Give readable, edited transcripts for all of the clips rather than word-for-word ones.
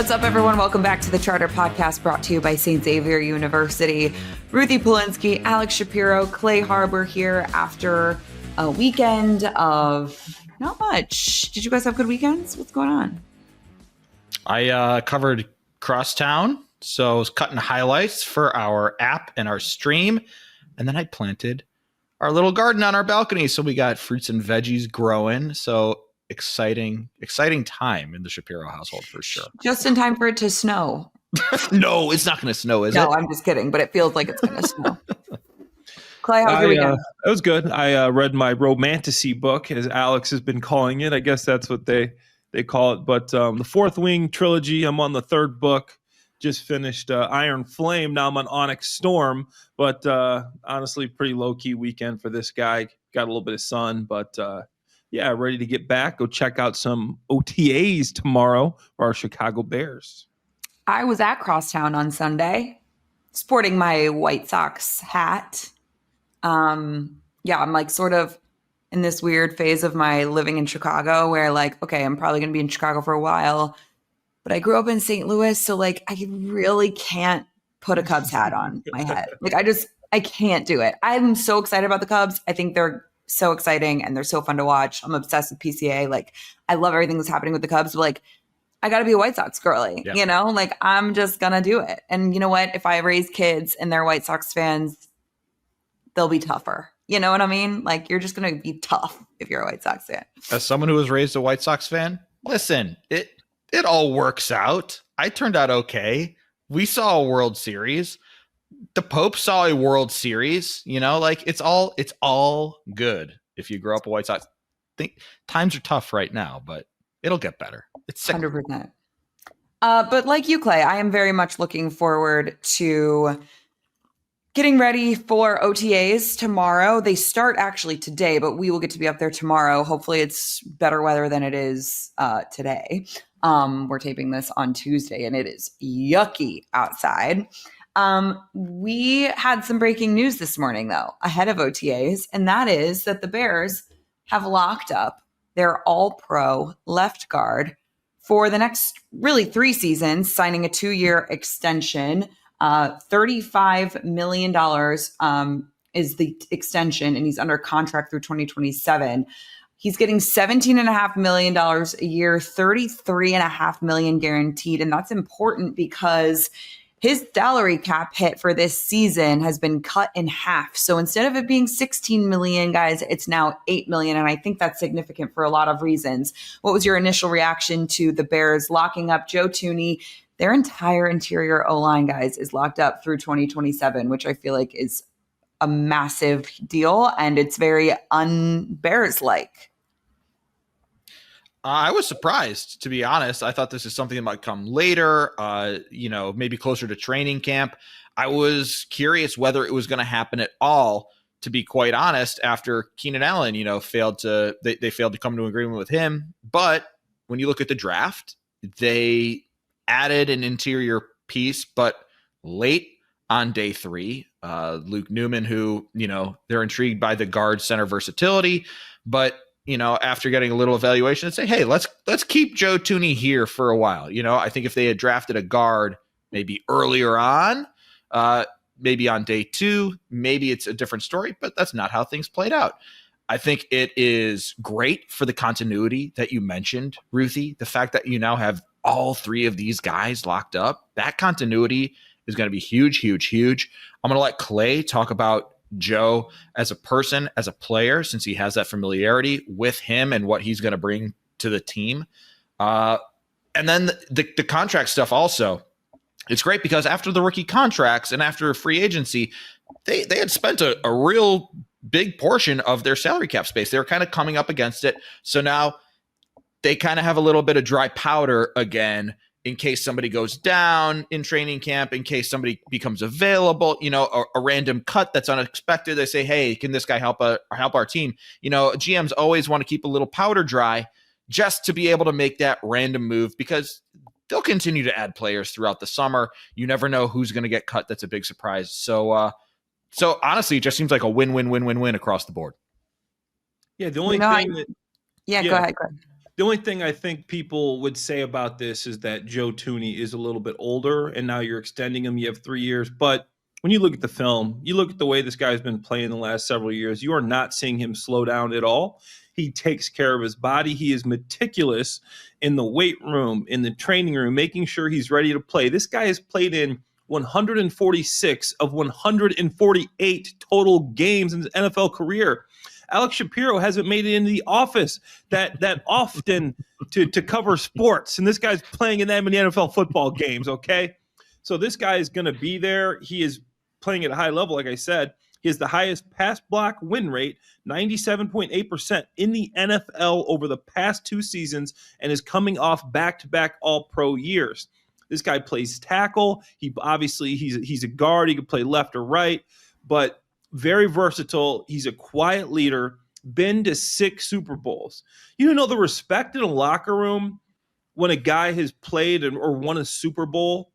What's up, everyone? Welcome back to the Charter Podcast, brought to you by St. Xavier University. Ruthie 𝗵𝗀𝗟, 𝗦𝗪ce 𝗰𝗶𝗹, 𝗂𝗏 here after a weekend of not much. Did you guys have good weekends? What's going on? I covered Crosstown, so I was cutting highlights for our app and our stream, and then I planted our little garden on our balcony, so we got fruits and veggies growing. So exciting time in the 𝗵𝗶𝗹 household for sure. Just in time for it to snow. No, it's not going to snow, is it? No, I'm just kidding, but it feels like it's going to snow. Clay, how was your weekend? It was good. I read my 𝗏𝗏𝗀𝗀 book, as Alex has been calling it. I guess that's what they call it. But the Fourth Wing trilogy, I'm on the third book. Just finished Iron Flame. Now I'm on Onyx Storm. But honestly, pretty low-key weekend for this guy. Got a little bit of sun, but yeah, ready to get back. Go check out some OTAs tomorrow for our Chicago Bears. I was at Crosstown on Sunday, sporting my White Sox hat. I'm like sort of in this weird phase of my living in Chicago where like, okay, I'm probably going to be in Chicago for a while, but I grew up in St. Louis. So like, I really can't put a Cubs hat on my head. Like I can't do it. I'm so excited about the Cubs. I think they're so exciting and they're so fun to watch. I'm obsessed with PCA. Like I love everything that's happening with the Cubs, but like, I got to be a White Sox girly, you know, like I'm just going to do it. And you know what? If I raise kids and they're White Sox fans, they'll be tougher. You know what I mean? Like you're just going to be tough if you're a White Sox fan. As someone who was raised a White Sox fan, listen, it all works out. I turned out okay. We saw a World Series. The Pope saw a World Series, you know, like it's all good. If you grow up a White Sox, times are tough right now, but it'll get better. It's 100%. But like you, Clay, I am very much looking forward to getting ready for OTAs tomorrow. They start actually today, but we will get to be up there tomorrow. Hopefully it's better weather than it is today. We're taping this on Tuesday and it is yucky outside. We had some breaking news this morning, though, ahead of OTAs, and that is that the Bears have locked up their all-pro left guard for the next really 3 seasons, signing a 2-year extension. $35 million is the extension, and he's under contract through 2027. He's getting $17.5 million a year, $33.5 million guaranteed, and that's important because his salary cap hit for this season has been cut in half. So instead of it being 16 million, guys, it's now 8 million. And I think that's significant for a lot of reasons. What was your initial reaction to the Bears locking up Joe Thuney? Their entire interior O-line, guys, is locked up through 2027, which I feel like is a massive deal. And it's very un-Bears-like. I was surprised, to be honest. I thought this is something that might come later, maybe closer to training camp. I was curious whether it was going to happen at all, to be quite honest, after Keenan Allen, failed to come to an agreement with him. But when you look at the draft, they added an interior piece, but late on day 3, Luke Newman, who, they're intrigued by the guard center versatility, but after getting a little evaluation and say, hey, let's keep Joe Thuney here for a while. I think if they had drafted a guard maybe earlier on, maybe on day 2, maybe it's a different story, but that's not how things played out. I think it is great for the continuity that you mentioned, Ruthie. The fact that you now have all 3 of these guys locked up, that continuity is going to be huge, huge, huge. I'm going to let Clay talk about Joe as a person, as a player, since he has that familiarity with him and what he's going to bring to the team. And then the contract stuff also. It's great because after the rookie contracts and after free agency, they had spent a real big portion of their salary cap space. They were kind of coming up against it. So now they kind of have a little bit of dry powder again in case somebody goes down in training camp, in case somebody becomes available, a random cut that's unexpected. They say, hey, can this guy help our team? GMs always want to keep a little powder dry just to be able to make that random move because they'll continue to add players throughout the summer. You never know who's going to get cut. That's a big surprise. So honestly, it just seems like a win-win-win-win-win across the board. Yeah, the only thing that go ahead. The only thing I think people would say about this is that Joe Thuney is a little bit older, and now you're extending him. You have 3 years. But when you look at the film, you look at the way this guy's been playing the last several years, you are not seeing him slow down at all. He takes care of his body. He is meticulous in the weight room, in the training room, making sure he's ready to play. This guy has played in 146 of 148 total games in his NFL career. Alex Shapiro hasn't made it into the office that often to cover sports, and this guy's playing in that many NFL football games, okay? So this guy is going to be there. He is playing at a high level, like I said. He has the highest pass block win rate, 97.8% in the NFL over the past 2 seasons, and is coming off back-to-back All-Pro years. This guy plays tackle. He's a guard. He can play left or right, but very versatile. He's a quiet leader, been to 6 Super Bowls. You know the respect in a locker room when a guy has played or won a Super Bowl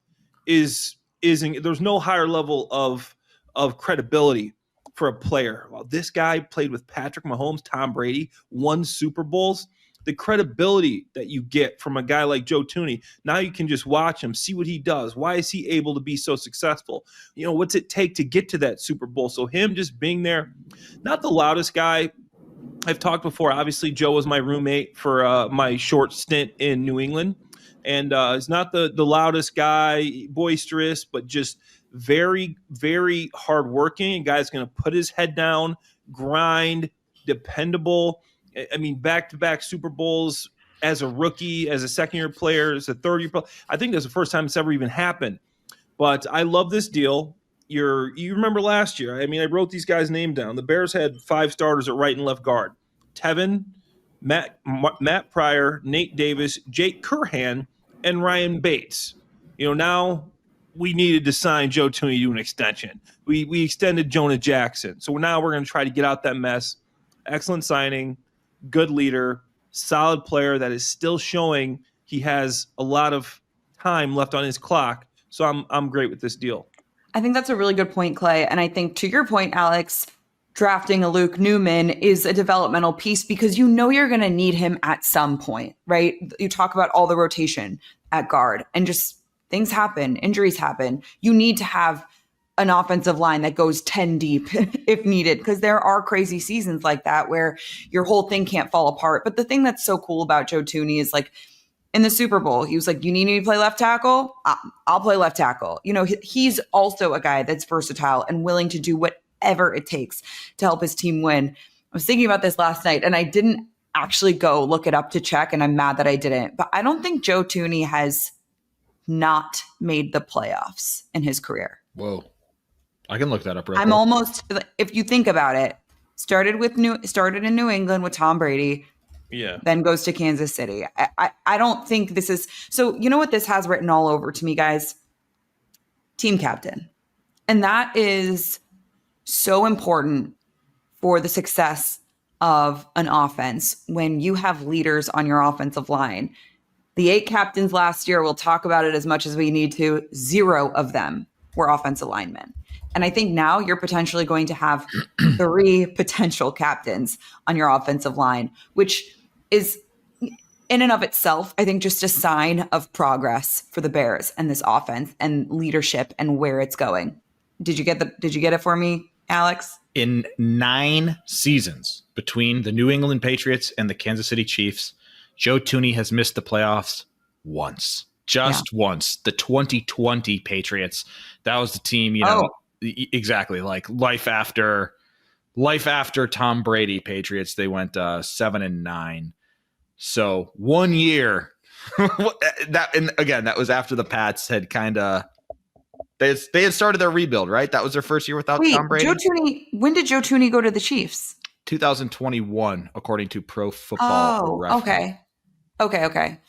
is there's no higher level of credibility for a player. Well, this guy played with Patrick Mahomes, Tom Brady, won Super Bowls. The credibility that you get from a guy like Joe Thuney, now you can just watch him, see what he does. Why is he able to be so successful? You know, what's it take to get to that Super Bowl? So him just being there, not the loudest guy. I've talked before. Obviously, Joe was my roommate for my short stint in New England. And he's not the loudest guy, boisterous, but just very, very hardworking. A guy's going to put his head down, grind, dependable. I mean, back-to-back Super Bowls as a rookie, as a second-year player, as a third-year player. I think that's the first time it's ever even happened. But I love this deal. You remember last year. I mean, I wrote these guys' names down. The Bears had 5 starters at right and left guard. Tevin, Matt Pryor, Nate Davis, Jake Curhan, and Ryan Bates. You know, now we needed to sign Joe Thuney to an extension. We extended Jonah Jackson. So now we're going to try to get out that mess. Excellent signing. Good leader, solid player that is still showing he has a lot of time left on his clock. So I'm great with this deal. I think that's a really good point, Clay. And I think to your point, Alex, drafting a Luke Newman is a developmental piece because you know you're going to need him at some point, right? You talk about all the rotation at guard and just things happen, injuries happen. You need to have an offensive line that goes 10 deep if needed, because there are crazy seasons like that where your whole thing can't fall apart. But the thing that's so cool about Joe Thuney is like in the Super Bowl, he was like, you need me to play left tackle? I'll play left tackle. You know, he's also a guy that's versatile and willing to do whatever it takes to help his team win. I was thinking about this last night and I didn't actually go look it up to check, and I'm mad that I didn't. But I don't think Joe Thuney has not made the playoffs in his career. Whoa. I can look that up real I'm quick. almost, if you think about it, started in New England with Tom Brady, then goes to Kansas City. I don't think this is, so you know what this has written all over to me, guys? Team captain. And that is so important for the success of an offense when you have leaders on your offensive line. The 8 captains last year, we'll talk about it as much as we need to, 0 of them were offensive linemen. And I think now you're potentially going to have 3 potential captains on your offensive line, which is in and of itself, I think, just a sign of progress for the Bears and this offense and leadership and where it's going. Did you get it for me, Alex? In 9 seasons between the New England Patriots and the Kansas City Chiefs, Joe Thuney has missed the playoffs once. Just once. The 2020 Patriots. That was the team, you know. Exactly, like life after Tom Brady Patriots, they went 7-9. So 1 year. That was after the Pats had kind of they had started their rebuild, right? That was their first year without Tom Brady. When did Joe Thuney go to the Chiefs? 2021, according to Pro Football Reference. Okay.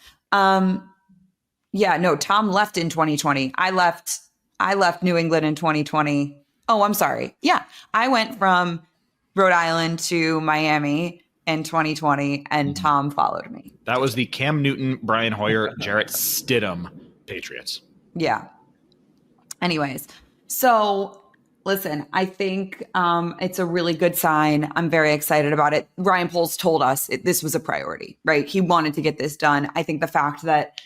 Yeah, no, Tom left in 2020. I left New England in 2020. Oh, I'm sorry. Yeah. I went from Rhode Island to Miami in 2020 and Tom followed me. That was the Cam Newton, Brian Hoyer, Jarrett Stidham Patriots. Yeah. Anyways, so Listen, I think it's a really good sign. I'm very excited about it. Ryan Poles told us this was a priority, right? He wanted to get this done. I think the fact that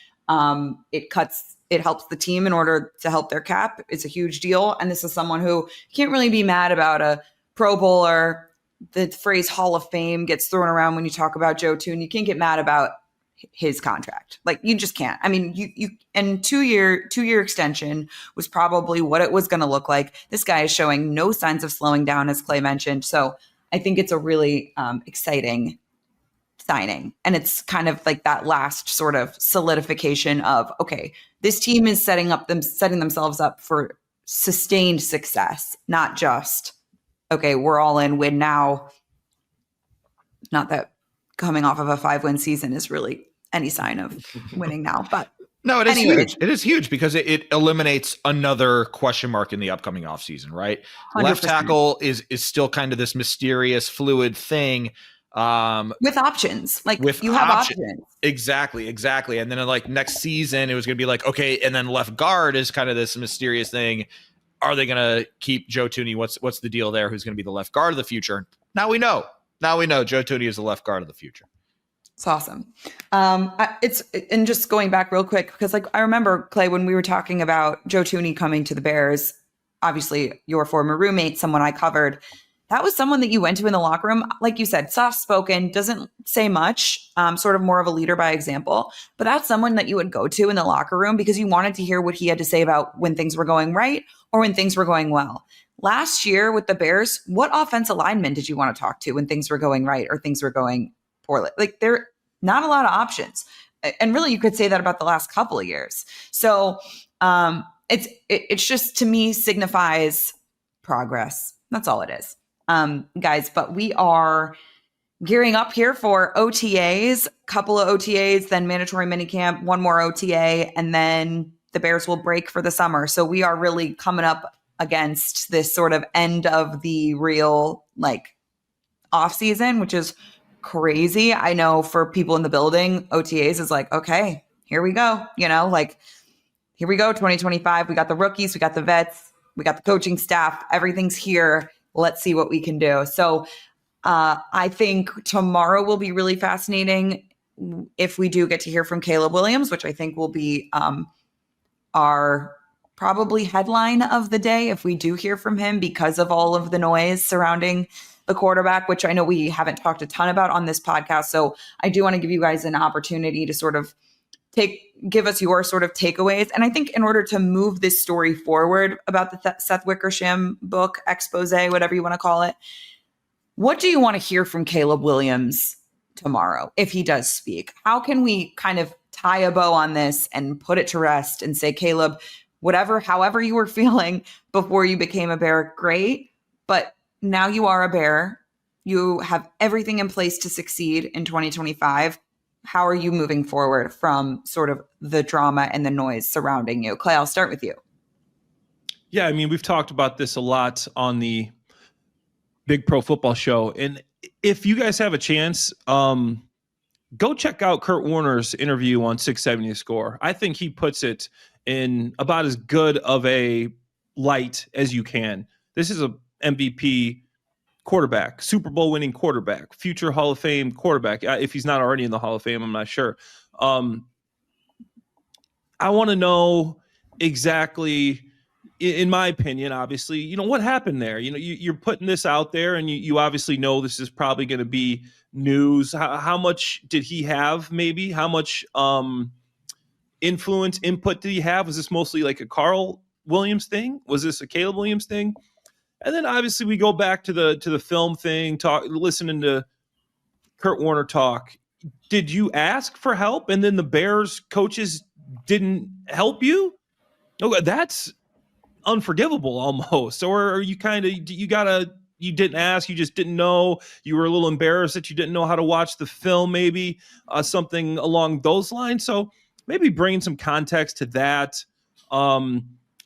it helps the team in order to help their cap is a huge deal. And this is someone who can't really be mad about a Pro Bowler. The phrase Hall of Fame gets thrown around when you talk about Joe Thuney. You can't get mad about his contract. Like, you just can't. I mean, and 2-year extension was probably what it was going to look like. This guy is showing no signs of slowing down, as Clay mentioned. So I think it's a really exciting signing. And it's kind of like that last sort of solidification of, okay, this team is setting themselves up for sustained success, not just, okay, we're all in, win now. Not that coming off of a 5-win season is really any sign of winning now, but no, it is huge. It is huge because it eliminates another question mark in the upcoming offseason, right? 100%. Left tackle is still kind of this mysterious, fluid thing. With options. Like, with you have options. Exactly. And then like next season, it was going to be like, okay, and then left guard is kind of this mysterious thing. Are they going to keep Joe Thuney? What's the deal there? Who's going to be the left guard of the future? Now we know Joe Thuney is the left guard of the future. It's awesome. And just going back real quick, because like I remember, Clay, when we were talking about Joe Thuney coming to the Bears, obviously your former roommate, someone I covered, that was someone that you went to in the locker room. Like you said, soft-spoken, doesn't say much, sort of more of a leader by example. But that's someone that you would go to in the locker room because you wanted to hear what he had to say about when things were going right or when things were going well. Last year with the Bears, what offensive lineman did you want to talk to when things were going right or things were going poorly? Like, there not a lot of options. And really, you could say that about the last couple of years. So it's just, to me, signifies progress. That's all it is. Guys, but we are gearing up here for OTAs, couple of OTAs, then mandatory minicamp, one more OTA, and then the Bears will break for the summer. So we are really coming up against this sort of end of the real like off season, which is crazy. I know for people in the building, OTAs is like, okay, here we go. Like, here we go, 2025. We got the rookies, we got the vets, we got the coaching staff, everything's here. Let's see what we can do. So I think tomorrow will be really fascinating if we do get to hear from Caleb Williams, which I think will be our probably headline of the day if we do hear from him because of all of the noise surrounding the quarterback, which I know we haven't talked a ton about on this podcast. So I do want to give you guys an opportunity to sort of give us your sort of takeaways. And I think in order to move this story forward about the 𝗪cie book, expose, whatever you want to call it, what do you want to hear from Caleb Williams tomorrow if he does speak? How can we kind of tie a bow on this and put it to rest and say, Caleb, however you were feeling before you became a Bear, great, but now you are a Bear. You have everything in place to succeed in 2025. How are you moving forward from sort of the drama and the noise surrounding you? Clay, I'll start with you. Yeah, I mean, we've talked about this a lot on the Big Pro Football Show. And if you guys have a chance, go check out Kurt Warner's interview on 670 The Score. I think he puts it in about as good of a light as you can. This is a MVP quarterback, Super Bowl winning quarterback, future Hall of Fame quarterback. If he's not already in the Hall of Fame, I'm not sure. I want to know exactly, in my opinion, obviously, what happened there. You're putting this out there and you obviously know this is probably going to be news. How much did he have, maybe? How much input did he have? Was this mostly like a Carl Williams thing? Was this a Caleb Williams thing? And then obviously we go back to the film thing, listening to Kurt Warner talk. Did you ask for help and then the Bears coaches didn't help you? No, that's unforgivable almost. Or are you you didn't ask, you just didn't know, you were a little embarrassed that you didn't know how to watch the film, maybe something along those lines. So maybe bringing some context to that.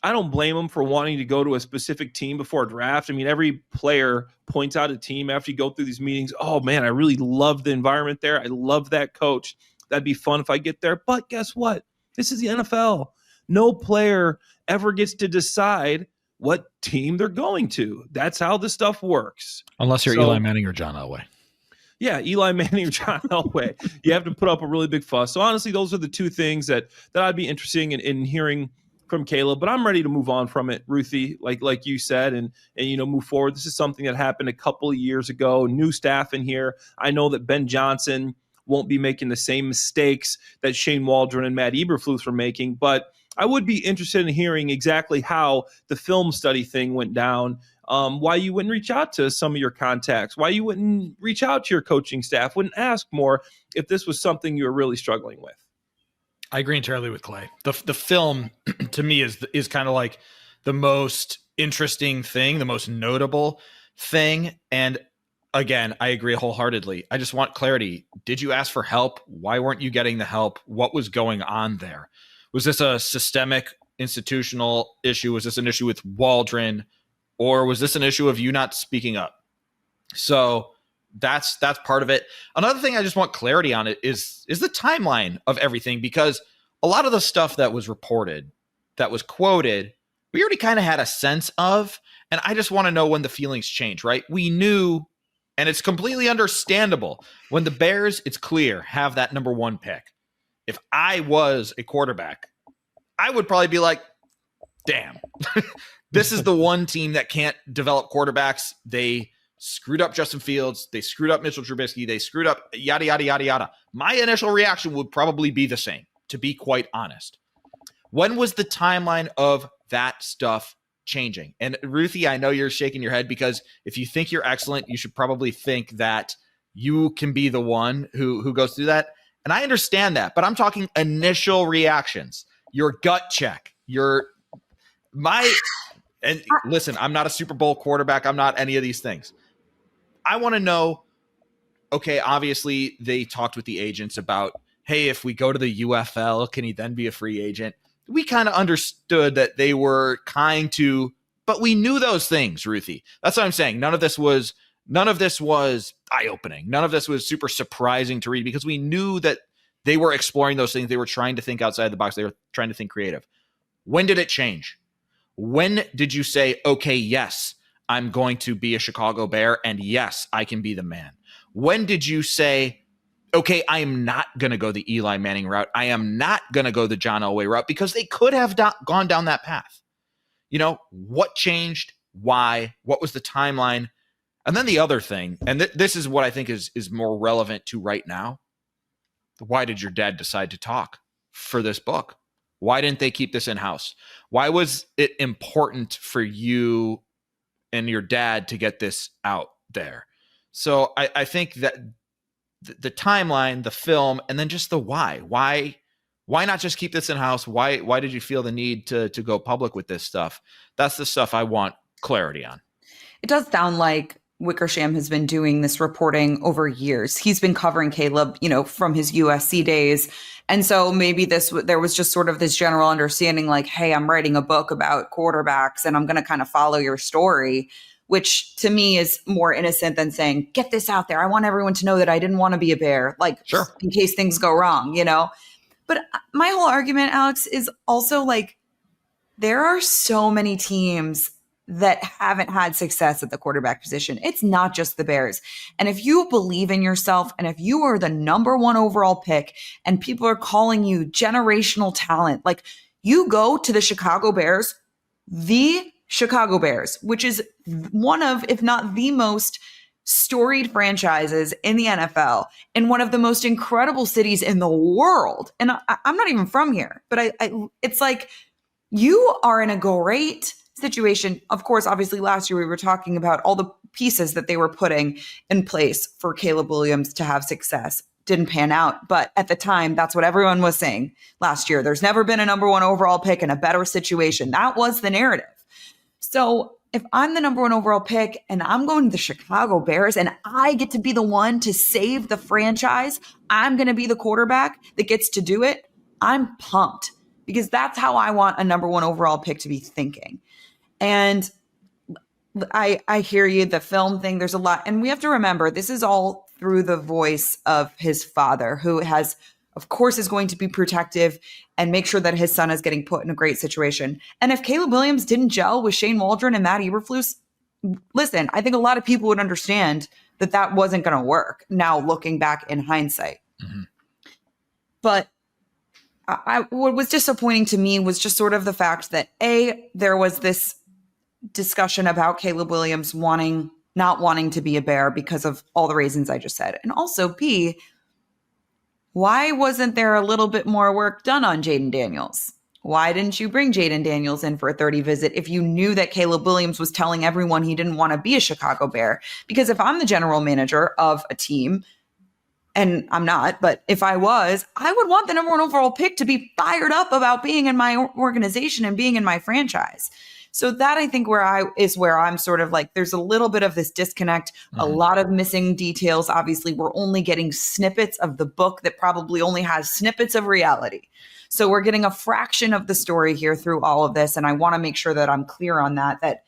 I don't blame him for wanting to go to a specific team before a draft. I mean, every player points out a team after you go through these meetings. Oh, man, I really love the environment there. I love that coach. That'd be fun if I get there. But guess what? This is the NFL. No player ever gets to decide what team they're going to. That's how this stuff works. Unless you're Eli Manning or John Elway. Yeah, Eli Manning or John Elway. You have to put up a really big fuss. So honestly, those are the two things that I'd be interested in hearing from Caleb. But I'm ready to move on from it, Ruthie, like you said, and move forward. This is something that happened a couple of years ago. New staff in here. I know that Ben Johnson won't be making the same mistakes that Shane Waldron and Matt Eberflus were making, but I would be interested in hearing exactly how the film study thing went down, why you wouldn't reach out to some of your contacts, why you wouldn't reach out to your coaching staff, wouldn't ask more if this was something you were really struggling with. I agree entirely with Clay. The film, to me, is kind of like the most interesting thing, the most notable thing. And again, I agree wholeheartedly. I just want clarity. Did you ask for help? Why weren't you getting the help? What was going on there? Was this a systemic institutional issue? Was this an issue with Waldron? Or was this an issue of you not speaking up? So that's part of it. Another thing I just want clarity on it is the timeline of everything, because a lot of the stuff that was reported, that was quoted, we already kind of had a sense of, and I just want to know when the feelings change, right? We knew, and it's completely understandable, when the Bears, it's clear, have that number 1 pick. If I was a quarterback, I would probably be like, damn, this is the one team that can't develop quarterbacks. They screwed up Justin Fields. They screwed up Mitchell Trubisky. They screwed up yada, yada, yada, yada. My initial reaction would probably be the same, to be quite honest. When was the timeline of that stuff changing? And Ruthie, I know you're shaking your head, because if you think you're excellent, you should probably think that you can be the one who goes through that. And I understand that, but I'm talking initial reactions, your gut check, and listen, I'm not a Super Bowl quarterback. I'm not any of these things. I want to know, okay, obviously they talked with the agents about, hey, if we go to the UFL, can he then be a free agent? We kind of understood that they were but we knew those things, Ruthie. That's what I'm saying. None of this was eye-opening. None of this was super surprising to read, because we knew that they were exploring those things. They were trying to think outside the box. They were trying to think creative. When did it change? When did you say, okay, yes, I'm going to be a Chicago Bear, and yes, I can be the man? When did you say, okay, I am not going to go the Eli Manning route. I am not going to go the John Elway route, because they could have gone down that path. What changed? Why? What was the timeline? And then the other thing, and this is what I think is more relevant to right now. Why did your dad decide to talk for this book? Why didn't they keep this in-house? Why was it important for you and your dad to get this out there? So I think that the timeline, the film, and then just the why. Why not just keep this in-house? Why did you feel the need to go public with this stuff? That's the stuff I want clarity on. It does sound like Wickersham has been doing this reporting over years. He's been covering Caleb, from his USC days. And so maybe there was just sort of this general understanding like, hey, I'm writing a book about quarterbacks and I'm going to kind of follow your story, which to me is more innocent than saying, get this out there. I want everyone to know that I didn't want to be a Bear, sure, in case things go wrong, But my whole argument, Alex, is also like, there are so many teams that haven't had success at the quarterback position. It's not just the Bears. And if you believe in yourself, and if you are the number 1 overall pick and people are calling you generational talent, like, you go to the Chicago Bears, which is one of, if not the most storied franchises in the NFL, in one of the most incredible cities in the world. And I'm not even from here, but it's like, you are in a great situation. Of course, obviously last year we were talking about all the pieces that they were putting in place for Caleb Williams to have success. Didn't pan out. But at the time, that's what everyone was saying last year. There's never been a number 1 overall pick in a better situation. That was the narrative. So if I'm the number 1 overall pick and I'm going to the Chicago Bears and I get to be the one to save the franchise, I'm going to be the quarterback that gets to do it, I'm pumped, because that's how I want a number 1 overall pick to be thinking. And I hear you, the film thing, there's a lot. And we have to remember, this is all through the voice of his father, who has of course, is going to be protective and make sure that his son is getting put in a great situation. And if Caleb Williams didn't gel with Shane Waldron and Matt Eberflus, listen, I think a lot of people would understand that that wasn't going to work now looking back in hindsight. Mm-hmm. But what was disappointing to me was just sort of the fact that there was this discussion about Caleb Williams not wanting to be a Bear because of all the reasons I just said. And also B, why wasn't there a little bit more work done on Jayden Daniels? Why didn't you bring Jayden Daniels in for a 30 visit if you knew that Caleb Williams was telling everyone he didn't want to be a Chicago Bear? Because if I'm the general manager of a team, and I'm not, but if I was, I would want the number 1 overall pick to be fired up about being in my organization and being in my franchise. So that I think where I'm sort of like, there's a little bit of this disconnect, a lot of missing details. Obviously, we're only getting snippets of the book that probably only has snippets of reality. So we're getting a fraction of the story here through all of this. And I want to make sure that I'm clear on that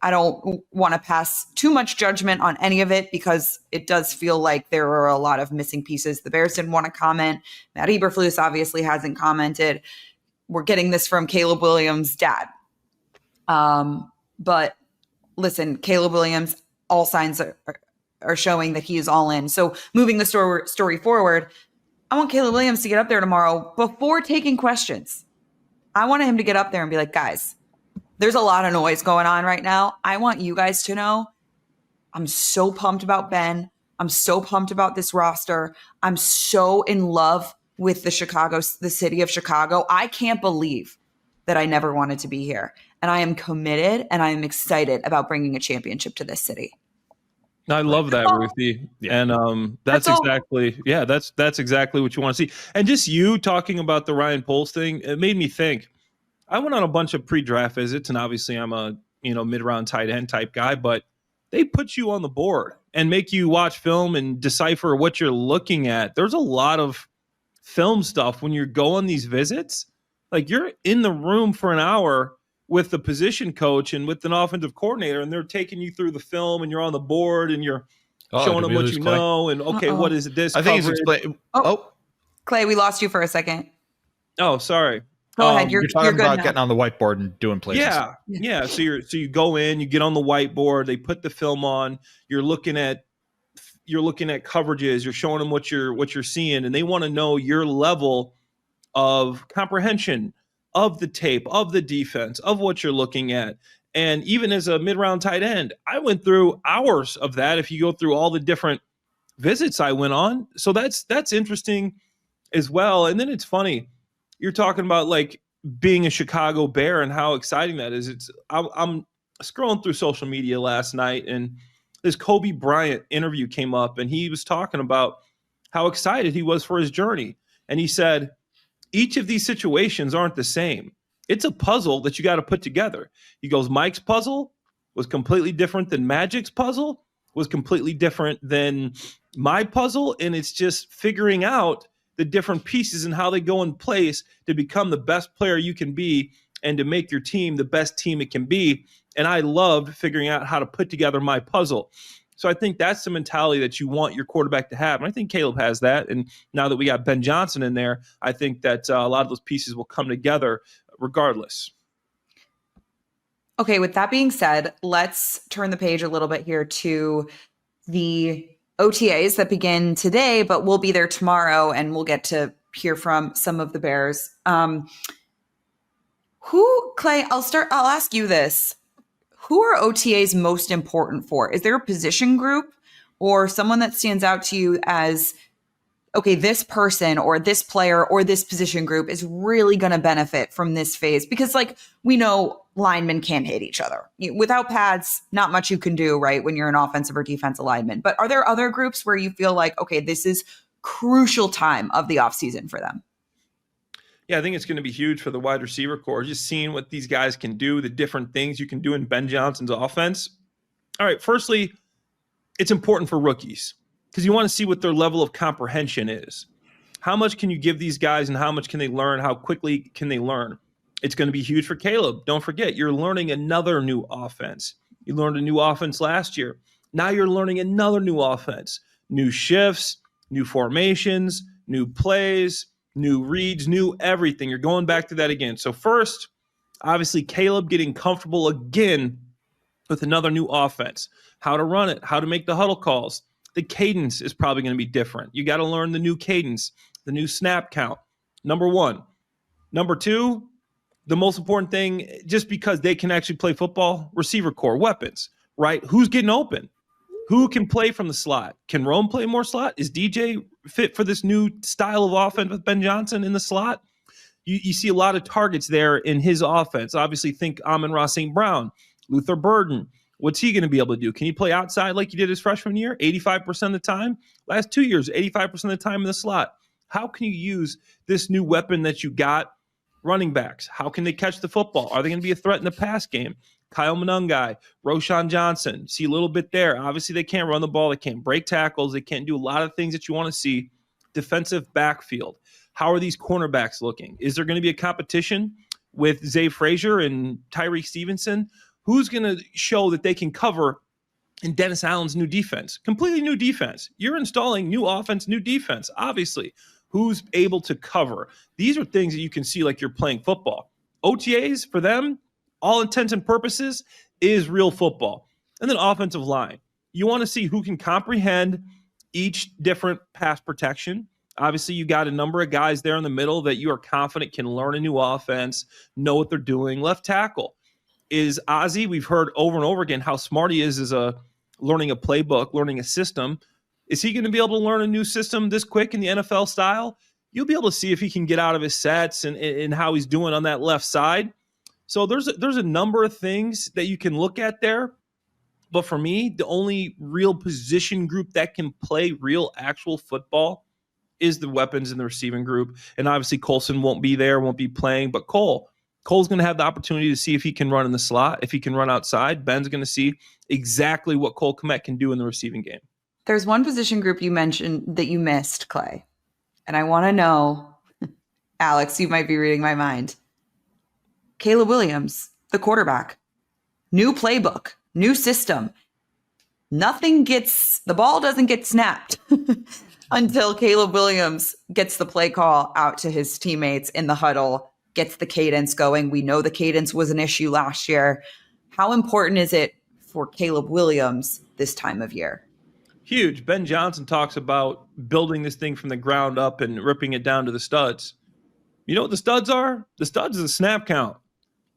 I don't want to pass too much judgment on any of it because it does feel like there are a lot of missing pieces. The Bears didn't want to comment. Matt Eberflus obviously hasn't commented. We're getting this from Caleb Williams' dad. But listen, Caleb Williams, all signs are showing that he is all in. So moving the story forward, I want Caleb Williams to get up there tomorrow before taking questions. I want him to get up there and be like, guys, there's a lot of noise going on right now. I want you guys to know I'm so pumped about Ben. I'm so pumped about this roster. I'm so in love with the city of Chicago. I can't believe that I never wanted to be here. And I am committed and I am excited about bringing a championship to this city. I love that, Ruthie. Yeah. And that's exactly what you want to see. And just you talking about the Ryan Poles thing, it made me think. I went on a bunch of pre-draft visits, and obviously I'm a mid-round tight end type guy, but they put you on the board and make you watch film and decipher what you're looking at. There's a lot of film stuff when you go on these visits. Like, you're in the room for an hour with the position coach and with an offensive coordinator, and they're taking you through the film, and you're on the board, and you're showing them what you know, and what is this? I think it's explained. Clay, we lost you for a second. Oh, sorry. Go ahead. You're talking good about now. getting on the whiteboard and doing places. Yeah. So you go in, you get on the whiteboard, they put the film on, you're looking at coverages, you're showing them what you're seeing, and they want to know your level of comprehension of the tape, of the defense, of what you're looking at. And even as a mid-round tight end, I went through hours of that if you go through all the different visits I went on. So that's interesting as well. And then it's funny. You're talking about like being a Chicago Bear and how exciting that is. I'm scrolling through social media last night, and this Kobe Bryant interview came up, and he was talking about how excited he was for his journey. And he said, each of these situations aren't the same. It's a puzzle that you got to put together. He goes, Mike's puzzle was completely different than Magic's puzzle, was completely different than my puzzle. And it's just figuring out the different pieces and how they go in place to become the best player you can be and to make your team the best team it can be. And I love figuring out how to put together my puzzle. So I think that's the mentality that you want your quarterback to have. And I think Caleb has that. And now that we got Ben Johnson in there, I think that a lot of those pieces will come together regardless. Okay, with that being said, let's turn the page a little bit here to the OTAs that begin today, but we'll be there tomorrow, and we'll get to hear from some of the Bears. Clay, I'll ask you this. Who are OTAs most important for? Is there a position group or someone that stands out to you as, okay, this person or this player or this position group is really going to benefit from this phase? Because like we know linemen can't hit each other. Without pads, not much you can do, right, when you're an offensive or defensive lineman. But are there other groups where you feel like, okay, this is crucial time of the offseason for them? Yeah, I think it's going to be huge for the wide receiver core, just seeing what these guys can do, the different things you can do in Ben Johnson's offense. All right, firstly, it's important for rookies because you want to see what their level of comprehension is. How much can you give these guys and how much can they learn? How quickly can they learn? It's going to be huge for Caleb. Don't forget, you're learning another new offense. You learned a new offense last year. Now you're learning another new offense, new shifts, new formations, new plays, new reads, new everything. You're going back to that again. So first, obviously, Caleb getting comfortable again with another new offense, how to run it, how to make the huddle calls. The cadence is probably going to be different. You got to learn the new cadence, the new snap count, number one. Number two, the most important thing, just because they can actually play football, receiver core, weapons, right? Who's getting open? Who can play from the slot? Can Rome play more slot? Is DJ fit for this new style of offense with Ben Johnson in the slot? You see a lot of targets there in his offense. Obviously, think Amon-Ra St. Brown, Luther Burden. What's he going to be able to do? Can he play outside like he did his freshman year? 85% of the time? Last 2 years, 85% of the time in the slot. How can you use this new weapon that you got? Running backs. How can they catch the football? Are they going to be a threat in the pass game? Kyle Monangai, Roshan Johnson. See a little bit there. Obviously, they can't run the ball. They can't break tackles. They can't do a lot of things that you want to see. Defensive backfield. How are these cornerbacks looking? Is there going to be a competition with Zay Frazier and Tyreek Stevenson? Who's going to show that they can cover in Dennis Allen's new defense? Completely new defense. You're installing new offense, new defense, obviously. Who's able to cover? These are things that you can see like you're playing football. OTAs, for them, all intents and purposes, is real football. And then offensive line. You want to see who can comprehend each different pass protection. Obviously, you got a number of guys there in the middle that you are confident can learn a new offense, know what they're doing. Left tackle is 𝗦cie. We've heard over and over again how smart he is as a learning a playbook, learning a system. Is he going to be able to learn a new system this quick in the NFL style? You'll be able to see if he can get out of his sets and how he's doing on that left side. So there's a number of things that you can look at there. But for me, the only real position group that can play real actual football is the weapons in the receiving group. And obviously Colson won't be there, won't be playing. But Cole's going to have the opportunity to see if he can run in the slot, if he can run outside. Ben's going to see exactly what Cole Kmet can do in the receiving game. There's one position group you mentioned that you missed, Clay. And I want to know, Alex, you might be reading my mind. Caleb Williams, the quarterback. New playbook, new system. The ball doesn't get snapped until Caleb Williams gets the play call out to his teammates in the huddle, gets the cadence going. We know the cadence was an issue last year. How important is it for Caleb Williams this time of year? Huge. Ben Johnson talks about building this thing from the ground up and ripping it down to the studs. You know what the studs are? The studs is the snap count.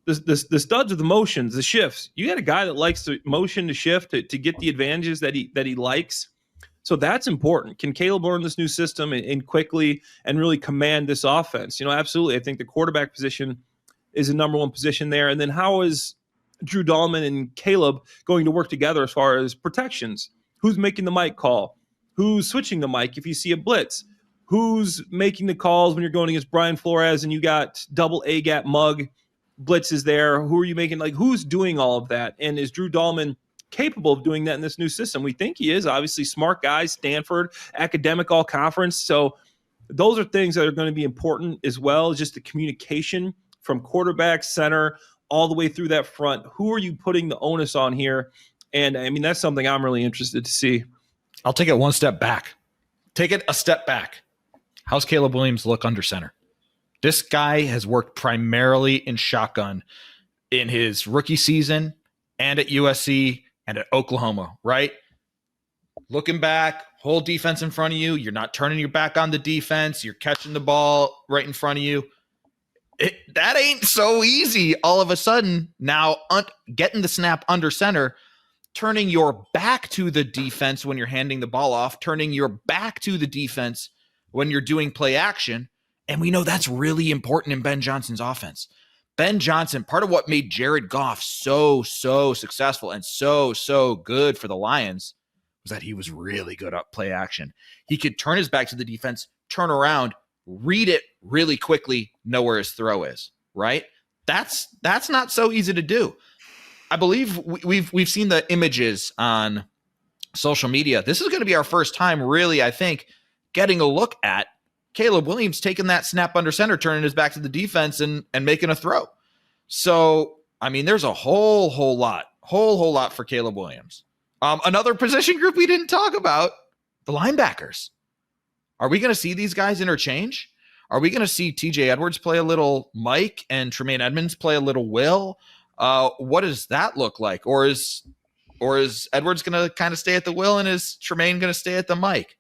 The studs are the motions, the shifts. You got a guy that likes to motion to shift to get the advantages that he likes. So that's important. Can Caleb learn this new system and quickly and really command this offense? Absolutely. I think the quarterback position is the number one position there. And then how is Drew Dahlman and Caleb going to work together as far as protections? Who's making the mic call? Who's switching the mic if you see a blitz? Who's making the calls when you're going against Brian Flores and you got double A-gap mug blitzes there? Who are you making? Who's doing all of that? And is Drew Dahlman capable of doing that in this new system? We think he is. Obviously, smart guy, Stanford, academic all-conference. So those are things that are going to be important as well, just the communication from quarterback, center, all the way through that front. Who are you putting the onus on here? And, that's something I'm really interested to see. I'll take it one step back. Take it a step back. How's Caleb Williams look under center? This guy has worked primarily in shotgun in his rookie season and at USC and at Oklahoma, right? Looking back, whole defense in front of you. You're not turning your back on the defense. You're catching the ball right in front of you. That ain't so easy all of a sudden. Now, getting the snap under center, turning your back to the defense when you're handing the ball off, turning your back to the defense when you're doing play action. And we know that's really important in Ben Johnson's offense. Ben Johnson, part of what made Jared Goff so successful and so good for the Lions was that he was really good at play action. He could turn his back to the defense, turn around, read it really quickly, know where his throw is, right? That's not so easy to do. I believe we've seen the images on social media. This is going to be our first time really, I think, getting a look at Caleb Williams taking that snap under center, turning his back to the defense and making a throw. So, there's a whole lot for Caleb Williams. Another position group we didn't talk about, the linebackers. Are we going to see these guys interchange? Are we going to see TJ Edwards play a little Mike and Tremaine Edmonds play a little Will? What does that look like? Or is Edwards going to kind of stay at the Will, and is Tremaine going to stay at the Mike?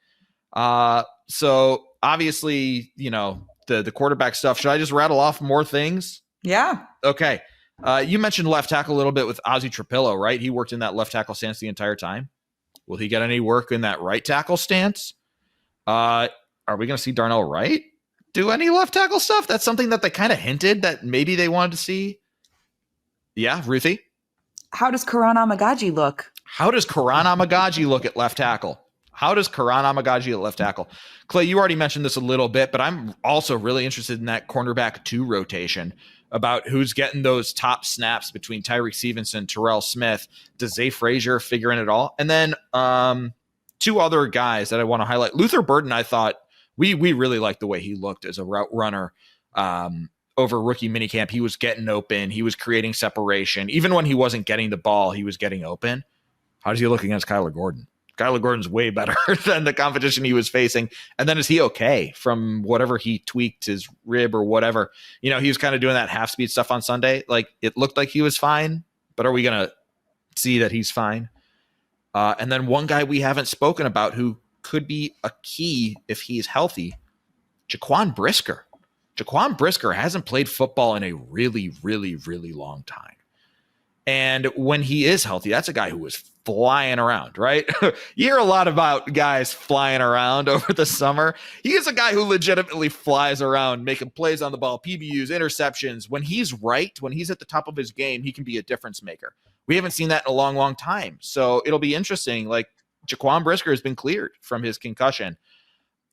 So obviously, the quarterback stuff. Should I just rattle off more things? Yeah. Okay. You mentioned left tackle a little bit with 𝗦cie𝗰𝗶𝗟, right? He worked in that left tackle stance the entire time. Will he get any work in that right tackle stance? Are we going to see Darnell Wright do any left tackle stuff? That's something that they kind of hinted that maybe they wanted to see. Yeah, Ruthie? How does 𝗵𝗁 look? How does 𝗵𝗁 look at left tackle? at left tackle? Clay, you already mentioned this a little bit, but I'm also really interested in that cornerback 2 rotation, about who's getting those top snaps between Tyreek Stevenson, Terrell Smith. Does Zay Frazier figure in at all? And then 2 other guys that I want to highlight. Luther Burden, I thought we really liked the way he looked as a route runner over rookie minicamp. He was getting open. He was creating separation. Even when he wasn't getting the ball, he was getting open. How does he look against Kyler Gordon? Kyler Gordon's way better than the competition he was facing. And then is he okay from whatever he tweaked, his rib or whatever? He was kind of doing that half-speed stuff on Sunday. Like, it looked like he was fine, but are we going to see that he's fine? And then one guy we haven't spoken about who could be a key if he's healthy, Jaquan Brisker. Jaquan Brisker hasn't played football in a really, really, really long time. And when he is healthy, that's a guy who was flying around, right? You hear a lot about guys flying around over the summer. He is a guy who legitimately flies around, making plays on the ball, PBUs, interceptions. When he's right, when he's at the top of his game, he can be a difference maker. We haven't seen that in a long, long time. So it'll be interesting. Like, Jaquan Brisker has been cleared from his concussion.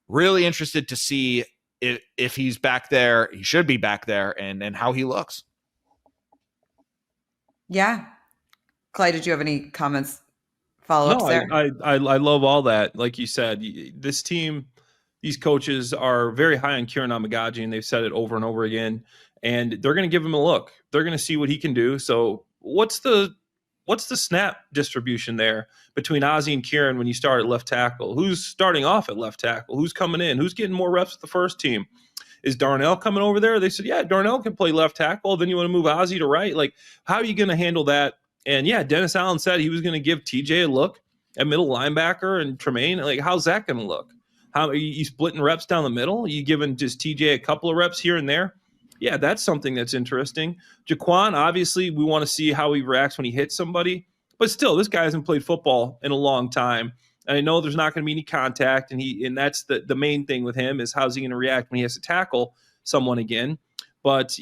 Really interested to see if he's back there. He should be back there, and how he looks. Yeah. Clay, did you have any comments, follow-ups there? I love all that. Like you said, this team, these coaches are very high on 𝗵𝗁, and they've said it over and over again, and they're going to give him a look. They're going to see what he can do. So what's the snap distribution there between Ozzie and Kieran when you start at left tackle? Who's starting off at left tackle? Who's coming in? Who's getting more reps with the first team? Is Darnell coming over there? They said, yeah, Darnell can play left tackle. Then you want to move Ozzie to right. Like, how are you going to handle that? And yeah, Dennis Allen said he was going to give TJ a look at middle linebacker and Tremaine. Like, how's that going to look? How are you splitting reps down the middle? Are you giving just TJ a couple of reps here and there? Yeah, that's something that's interesting. Jaquan, obviously, we want to see how he reacts when he hits somebody. But still, this guy hasn't played football in a long time. And I know there's not going to be any contact, and that's the main thing with him is how's he going to react when he has to tackle someone again. But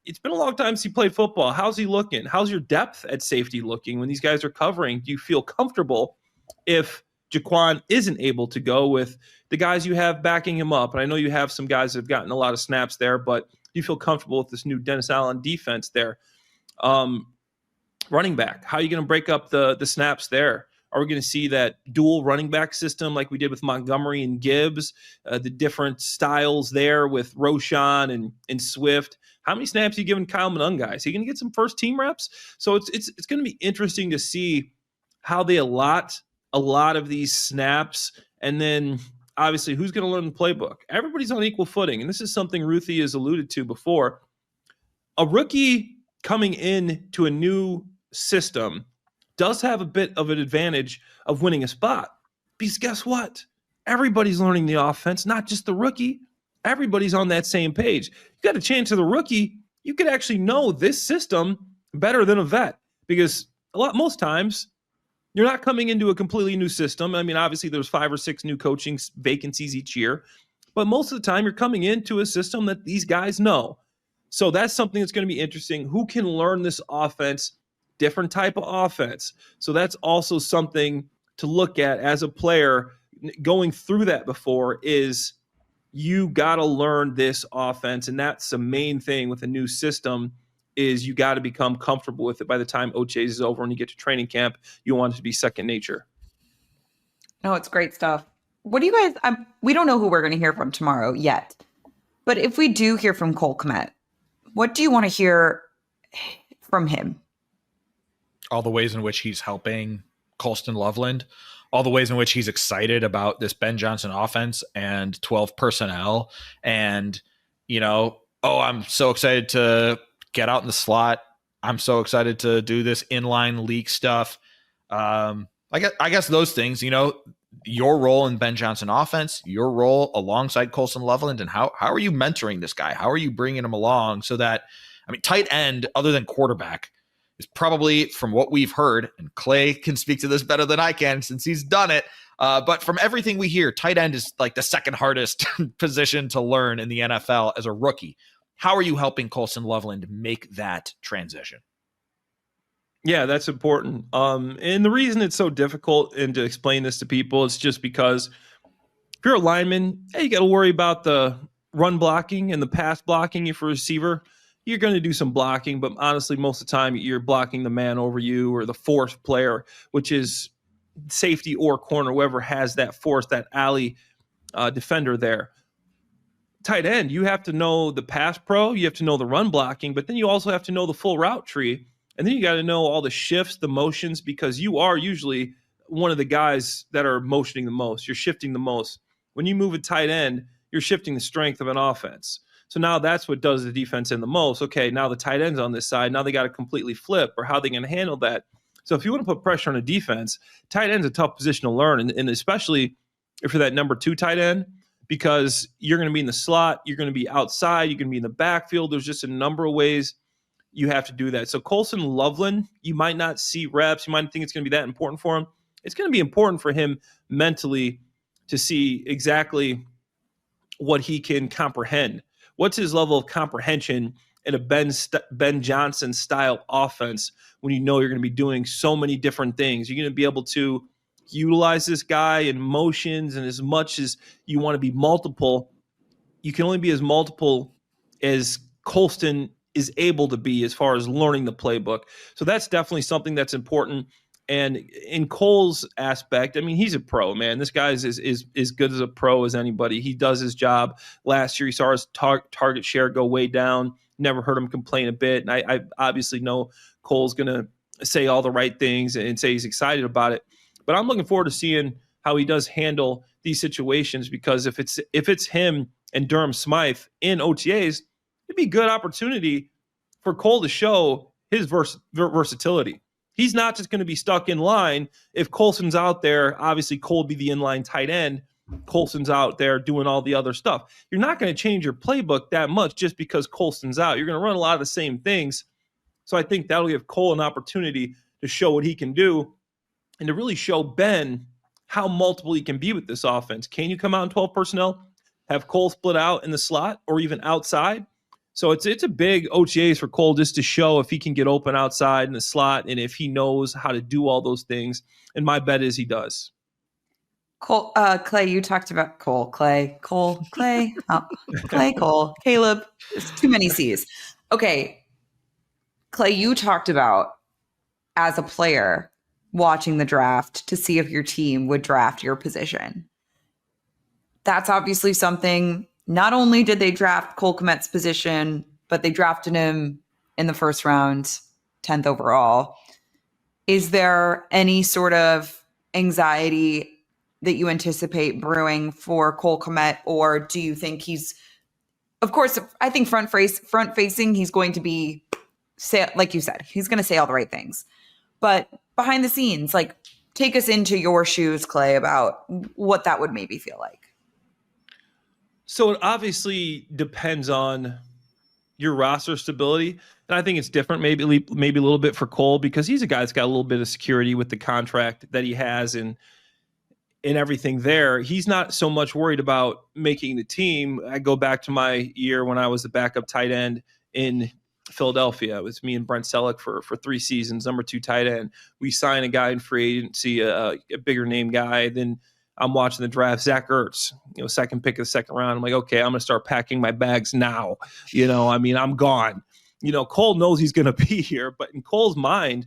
it's been a long time since he played football. How's he looking? How's your depth at safety looking when these guys are covering? Do you feel comfortable if Jaquan isn't able to go with the guys you have backing him up? And I know you have some guys that have gotten a lot of snaps there, but do you feel comfortable with this new Dennis Allen defense there? Running back, how are you going to break up the snaps there? Are we going to see that dual running back system like we did with Montgomery and Gibbs, the different styles there with Roschon and Swift? How many snaps are you giving Kyle Monunga? Is he going to get some first team reps? So it's going to be interesting to see how they allot a lot of these snaps. And then obviously who's going to learn the playbook? Everybody's on equal footing. And this is something Ruthie has alluded to before. A rookie coming in to a new system does have a bit of an advantage of winning a spot. Because guess what? Everybody's learning the offense, not just the rookie. Everybody's on that same page. You got a chance of the rookie, you could actually know this system better than a vet. Because most times, you're not coming into a completely new system. I mean, obviously, there's 5 or 6 new coaching vacancies each year. But most of the time, you're coming into a system that these guys know. So that's something that's going to be interesting. Who can learn this offense? Different type of offense. So that's also something to look at as a player going through that before is you got to learn this offense. And that's the main thing with a new system is you got to become comfortable with it by the time OTAs is over and you get to training camp. You want it to be second nature. No, it's great stuff. What do you guys, we don't know who we're going to hear from tomorrow yet, but if we do hear from Cole Kmet, what do you want to hear from him? All the ways in which he's helping Colston Loveland, all the ways in which he's excited about this Ben Johnson offense and 12 personnel. And, oh, I'm so excited to get out in the slot. I'm so excited to do this inline leak stuff. I guess those things, your role in Ben Johnson offense, your role alongside Colson Loveland, and how are you mentoring this guy? How are you bringing him along so that, tight end other than quarterback is probably, from what we've heard, and Clay can speak to this better than I can since he's done it, but from everything we hear, tight end is like the second hardest position to learn in the NFL as a rookie. How are you helping Colson Loveland make that transition? Yeah, that's important. And the reason it's so difficult and to explain this to people is just because if you're a lineman, you got to worry about the run blocking and the pass blocking. If you're a receiver, you're going to do some blocking, but honestly, most of the time you're blocking the man over you or the fourth player, which is safety or corner, whoever has that force, that alley defender there. Tight end, you have to know the pass pro, you have to know the run blocking, but then you also have to know the full route tree. And then you got to know all the shifts, the motions, because you are usually one of the guys that are motioning the most. You're shifting the most. When you move a tight end, you're shifting the strength of an offense. So now that's what does the defense in the most. Okay, now the tight end's on this side. Now they got to completely flip, or how are they going to handle that? So if you want to put pressure on a defense, tight end's a tough position to learn, and especially if you're that number 2 tight end, because you're going to be in the slot, you're going to be outside, you're going to be in the backfield. There's just a number of ways you have to do that. So Colson Loveland, you might not see reps. You might think it's going to be that important for him. It's going to be important for him mentally to see exactly what he can comprehend. What's his level of comprehension in a Ben Johnson style offense when you know you're going to be doing so many different things? You're going to be able to utilize this guy in motions, and as much as you want to be multiple, you can only be as multiple as Colston is able to be as far as learning the playbook. So that's definitely something that's important. And in Cole's aspect, he's a pro, man. This guy is as good as a pro as anybody. He does his job. Last year, he saw his target share go way down. Never heard him complain a bit. And I obviously know Cole's going to say all the right things and say he's excited about it. But I'm looking forward to seeing how he does handle these situations, because if it's him and Durham Smythe in OTAs, it'd be a good opportunity for Cole to show his versatility. He's not just going to be stuck in line. If Colson's out there, obviously Cole would be the inline tight end. Colson's out there doing all the other stuff. You're not going to change your playbook that much just because Colson's out. You're going to run a lot of the same things. So I think that'll give Cole an opportunity to show what he can do and to really show Ben how multiple he can be with this offense. Can you come out in 12 personnel, have Cole split out in the slot or even outside? So it's a big OTAs for Cole just to show if he can get open outside in the slot and if he knows how to do all those things. And my bet is he does. Cole, Clay, you talked about Clay, Cole, Caleb. There's too many C's. Okay. Clay, you talked about, as a player, watching the draft to see if your team would draft your position. That's obviously something. Not only did they draft Cole Kmet's position, but they drafted him in the first round, 10th overall. Is there any sort of anxiety that you anticipate brewing for Cole Kmet, or do you think he's, of course, I think front facing, he's going to be, like you said, he's going to say all the right things. But behind the scenes, take us into your shoes, Clay, about what that would maybe feel like. So it obviously depends on your roster stability. And I think it's different maybe a little bit for Cole, because he's a guy that's got a little bit of security with the contract that he has and everything there. He's not so much worried about making the team. I go back to my year when I was the backup tight end in Philadelphia. It was me and Brent Selleck for 3 seasons, number 2 tight end. We signed a guy in free agency, a bigger name guy. Then I'm watching the draft, Zach Ertz, second pick of the second round. I'm like, okay, I'm going to start packing my bags now. I'm gone. Cole knows he's going to be here, but in Cole's mind,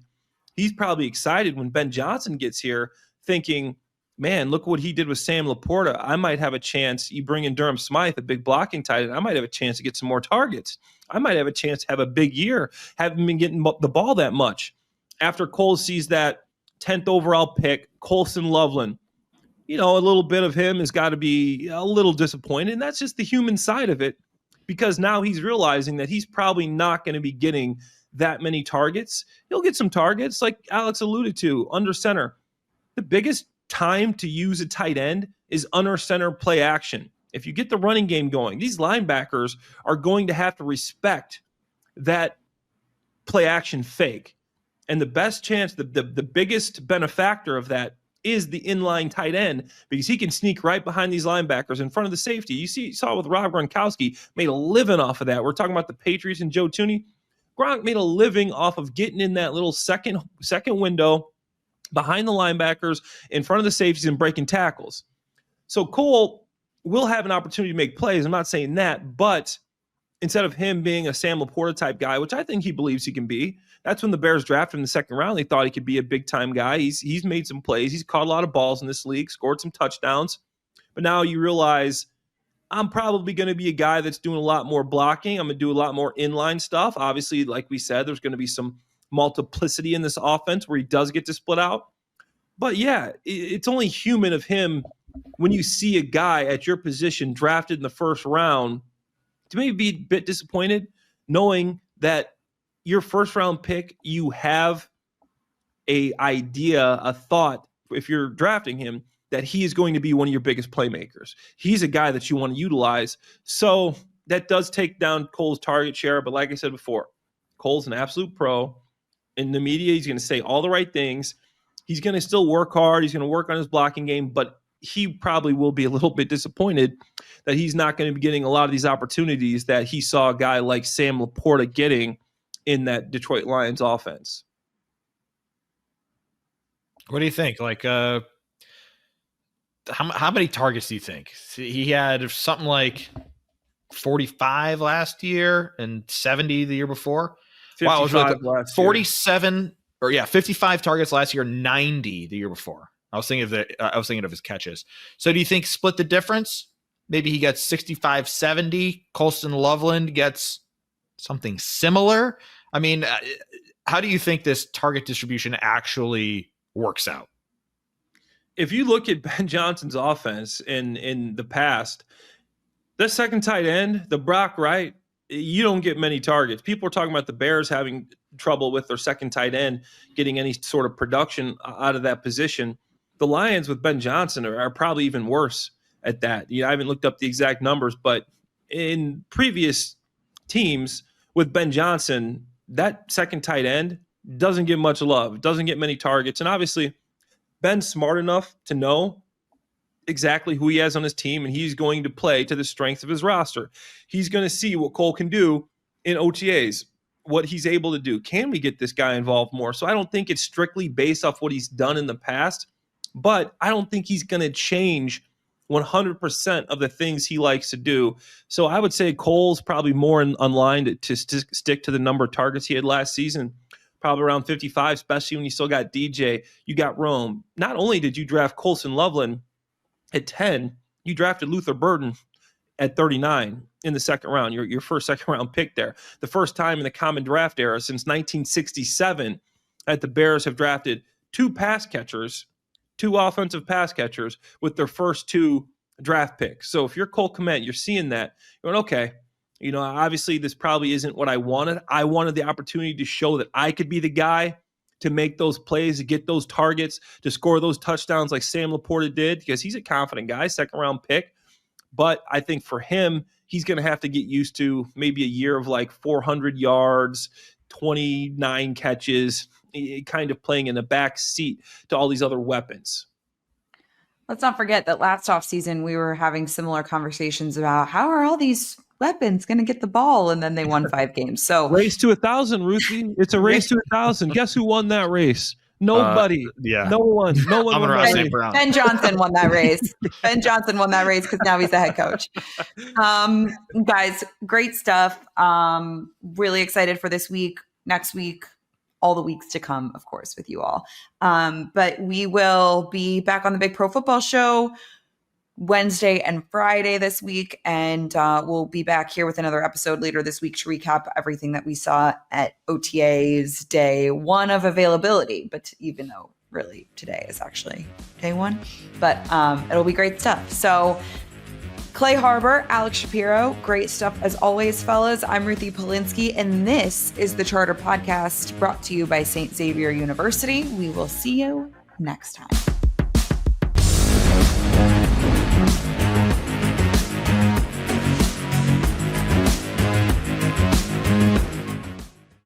he's probably excited when Ben Johnson gets here, thinking, man, look what he did with Sam Laporta. I might have a chance. You bring in Durham Smythe, a big blocking tight end. I might have a chance to get some more targets. I might have a chance to have a big year. Haven't been getting the ball that much. After Cole sees that 10th overall pick, Colson Loveland. You know, a little bit of him has got to be a little disappointed. And that's just the human side of it, because now he's realizing that he's probably not going to be getting that many targets. He'll get some targets, like Alex alluded to, under center. The biggest time to use a tight end is under center play action. If you get the running game going, these linebackers are going to have to respect that play action fake. And the best chance, the biggest benefactor of that is the inline tight end, because he can sneak right behind these linebackers in front of the safety. You saw with Rob Gronkowski, made a living off of that. We're talking about the Patriots and Joe Thuney. Gronk made a living off of getting in that little second window behind the linebackers in front of the safeties and breaking tackles. So Cole will have an opportunity to make plays. I'm not saying that, but instead of him being a 𝗦𝗶𝗶𝗹 type guy, which I think he believes he can be, that's when the Bears drafted him in the second round. They thought he could be a big-time guy. He's made some plays. He's caught a lot of balls in this league, scored some touchdowns. But now you realize I'm probably going to be a guy that's doing a lot more blocking. I'm going to do a lot more inline stuff. Obviously, like we said, there's going to be some multiplicity in this offense where he does get to split out. But yeah, it's only human of him when you see a guy at your position drafted in the first round to maybe be a bit disappointed, knowing that your first round pick, you have a idea, a thought, if you're drafting him, that he is going to be one of your biggest playmakers. He's a guy that you want to utilize. So that does take down Cole's target share. But like I said before, Cole's an absolute pro. In the media, he's going to say all the right things. He's going to still work hard. He's going to work on his blocking game, but he probably will be a little bit disappointed that he's not going to be getting a lot of these opportunities that he saw a guy like 𝗦𝗶𝗶𝗹 getting in that Detroit Lions offense. What do you think? Like, how many targets do you think? He had something like 45 last year and 70 the year before. Wow, it was really cool. 47 or 55 targets last year, 90 the year before. I was thinking of his catches. So do you think split the difference? Maybe he gets 65, 70. Colson Loveland gets something similar. I mean, how do you think this target distribution actually works out? If you look at Ben Johnson's offense in the past, the second tight end, the Brock Wright, you don't get many targets. People are talking about the Bears having trouble with their second tight end getting any sort of production out of that position. The Lions with Ben Johnson are probably even worse at that. I haven't looked up the exact numbers, but in previous teams with Ben Johnson, that second tight end doesn't get much love, doesn't get many targets. And obviously, Ben's smart enough to know exactly who he has on his team, and he's going to play to the strength of his roster. He's going to see what Cole can do in OTAs, what he's able to do. Can we get this guy involved more? So I don't think it's strictly based off what he's done in the past, but I don't think he's going to change 100% of the things he likes to do. So I would say Cole's probably more online to stick to the number of targets he had last season, probably around 55, especially when you still got DJ, you got Rome. Not only did you draft Colson Loveland at 10, you drafted Luther Burden at 39 in the second round, your first second round pick there. The first time in the common draft era since 1967 that the Bears have drafted two offensive pass catchers with their first two draft picks. So if you're Cole Kmet, you're seeing that, you're going, okay, obviously this probably isn't what I wanted. I wanted the opportunity to show that I could be the guy to make those plays, to get those targets, to score those touchdowns like 𝗦𝗶𝗶𝗹 did, because he's a confident guy, second round pick. But I think for him, he's going to have to get used to maybe a year of like 400 yards, 29 catches, kind of playing in the back seat to all these other weapons. Let's not forget that last offseason we were having similar conversations about how are all these weapons going to get the ball, and then they won 5 games. So race to 1,000, Ruthie. It's a race to 1,000. Guess who won that race? Nobody. Yeah. No one. I'm won gonna that St. race. Brown. Ben Johnson won that race. Ben Johnson won that race because now he's the head coach. Guys, great stuff. Really excited for this week, next week, all the weeks to come, of course, with you all. But we will be back on the Big Pro Football Show Wednesday and Friday this week, and we'll be back here with another episode later this week to recap everything that we saw at OTA's day 1 of availability. But even though really today is actually day one, but it'll be great stuff. So Clay Harbor, Alex Shapiro, great stuff as always, fellas. I'm Ruthie 𝗶𝗀, and this is the Charter Podcast brought to you by St. Xavier University. We will see you next time.